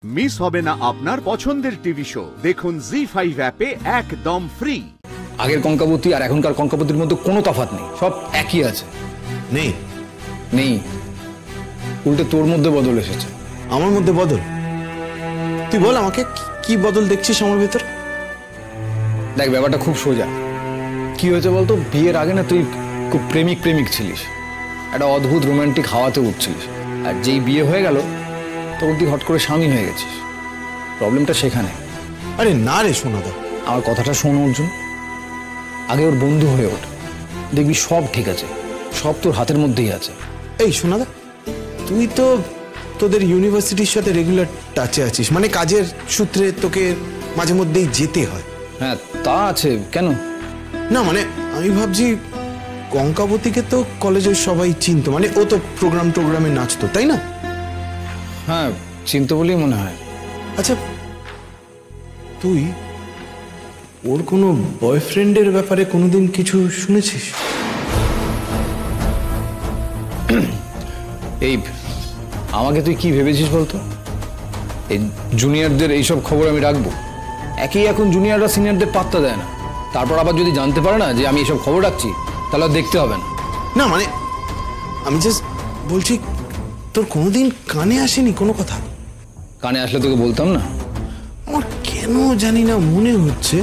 Miss হবে না আপনার পছন্দের টিভি শো। দেখুন জি5 অ্যাপে একদম ফ্রি। আগের কঙ্কাবতী আর এখনকার কঙ্কাবতীর মধ্যে কোনো তফাৎ নেই, সব একই আছে। নেই নেই, উল্টে তোর মধ্যে বদল এসেছে। আমার মধ্যে বদল? তুই বল আমাকে, কি বদল দেখছিস আমার ভেতর? দেখ, ব্যাপারটা খুব সোজা। কি হয়েছে বলতো, বিয়ের আগে না তুই খুব প্রেমিক ছিলিস, একটা অদ্ভুত রোমান্টিক হাওয়াতে উঠছিলিস। আর যেই বিয়ে হয়ে গেল তখন তুই হট করে স্বামী হয়ে গেছিস। প্রবলেমটা সেখানে। আরে না রে সোনাদা, আমার কথাটা শোন অর্জুন। আগে ওর বন্ধু হয়ে ওঠ, দেখবি সব ঠিক আছে, সব তোর হাতের মধ্যেই আছে। এই সোনাদা, তুই তো তোদের ইউনিভার্সিটির সাথে রেগুলার টাচে আছিস, মানে কাজের সূত্রে তোকে মাঝে মধ্যেই যেতে হয়। হ্যাঁ তা আছে, কেন? না মানে আমি ভাবছি কঙ্কাবতীকে তো কলেজের সবাই চিনতো, মানে ও তো প্রোগ্রামে নাচতো, তাই না? হ্যাঁ চিনতো বলেই মনে হয়। আচ্ছা, তুই ওর কোনো বয়ফ্রেন্ডের ব্যাপারে কোনোদিন কিছু শুনেছিস? এই আমাকে তুই কি ভেবেছিস বলতো? এই জুনিয়রদের এইসব খবর আমি রাখবো? একই এখন জুনিয়ররা সিনিয়রদের পাত্তা দেয় না, তারপর আবার যদি জানতে পারে না যে আমি এইসব খবর রাখছি তাহলে দেখতে হবে না। না মানে আমি জাস্ট বলছি, তোর কোনোদিন কানে আসেনি কোনো কথা? কানে আসলে তোকে বলতাম না? আমার কেন জানি না মনে হচ্ছে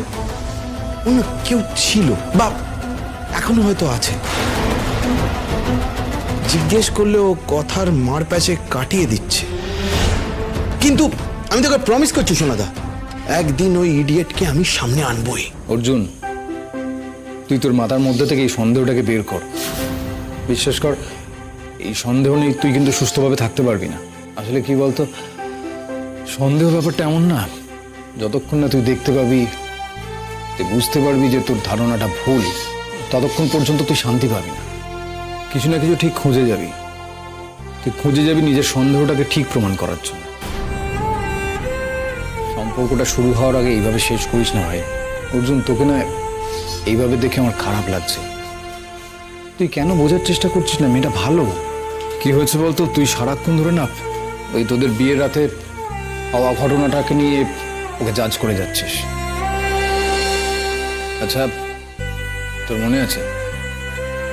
অন্য কেউ ছিল, বা এখনো হয়তো আছে। জিজ্ঞেস করলে ও কথার মার প্যাচে কাটিয়ে দিচ্ছে। কিন্তু আমি তোকে প্রমিস করছি সোনাদা, একদিন ওই ইডিয়েটকে আমি সামনে আনবই। অর্জুন, তুই তোর মাথার মধ্যে থেকে এই সন্দেহটাকে বের কর। বিশ্বাস কর, এই সন্দেহ নেই তুই কিন্তু সুস্থভাবে থাকতে পারবি না। আসলে কি বলতো, সন্দেহ ব্যাপারটা এমন না, যতক্ষণ না তুই দেখতে পাবি, তুই বুঝতে পারবি যে তোর ধারণাটা ভুল, ততক্ষণ পর্যন্ত তুই শান্তি পাবি না। কিছু না কিছু ঠিক খুঁজে যাবি, তুই খুঁজে যাবি নিজের সন্দেহটাকে ঠিক প্রমাণ করার জন্য। সম্পর্কটা শুরু হওয়ার আগে এইভাবে শেষ করিস না ভাই। অর্জুন, তোকে না এইভাবে দেখে আমার খারাপ লাগছে। তুই কেন বোঝার চেষ্টা করছিস না? মেয়েটা ভালো। কি হয়েছে বলতো, তুই সারাক্ষণ ধরে না ওই তোদের বিয়ের রাতে হওয়া ঘটনাটাকে নিয়ে ওকে জাজ করে যাচ্ছিস। আচ্ছা, তোর মনে আছে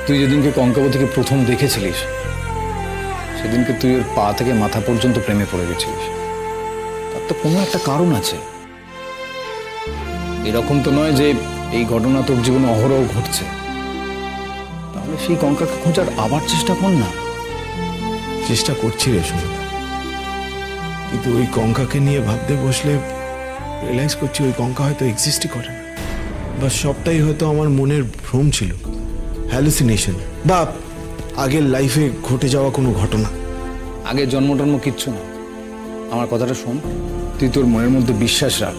তুই যেদিনকে কঙ্কাবতীকে প্রথম দেখেছিলিস সেদিনকে তুই ওর পা থেকে মাথা পর্যন্ত প্রেমে পড়ে গেছিলিস? তার তো কোনো একটা কারণ আছে। এরকম তো নয় যে এই ঘটনা তোর জীবনে অহরহ ঘটছে। তাহলে সেই কঙ্কাকে খোঁজার আবার চেষ্টা কর না। চেষ্টা করছি রে সোনাদা, কিন্তু ওই কঙ্কাকে নিয়ে ভাবতে বসলে রিয়েলাইজ করছি ওই কঙ্কা হয়তো এক্সিস্টই করে না, বা সবটাই হয়তো আমার মনের ভ্রম ছিল, হ্যালুসিনেশন, বা আগের লাইফে ঘটে যাওয়া কোনো ঘটনা। আগের জন্মটন্ম কিচ্ছু না। আমার কথাটা শোন, তুই তোর মনের মধ্যে বিশ্বাস রাখ,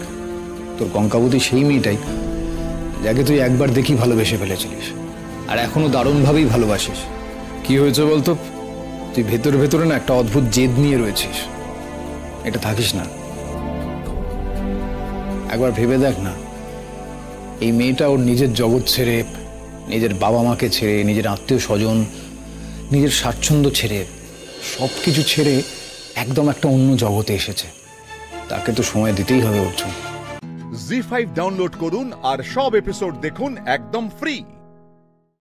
তোর কঙ্কাবতী সেই মেয়েটাই যাকে তুই একবার দেখি ভালোবেসে ফেলেছিলিস, আর এখনো দারুণভাবেই ভালোবাসিস। কি হয়েছে বলতো, তুই ভেতরে না একটা অদ্ভুত জেদ নিয়ে রয়েছিস। এটা থাকিস না। একবার ভেবে দেখ না, এই মেয়েটা ওর নিজের জগৎ ছেড়ে, নিজের বাবা মাকে ছেড়ে, নিজের আত্মীয় স্বজন, নিজের স্বাচ্ছন্দ্য ছেড়ে, সব কিছু ছেড়ে একদম একটা অন্য জগতে এসেছে। তাকে তো সময় দিতেই হবে অর্জুন। জি5 ডাউনলোড করুন আর সব এপিসোড দেখুন একদম ফ্রি।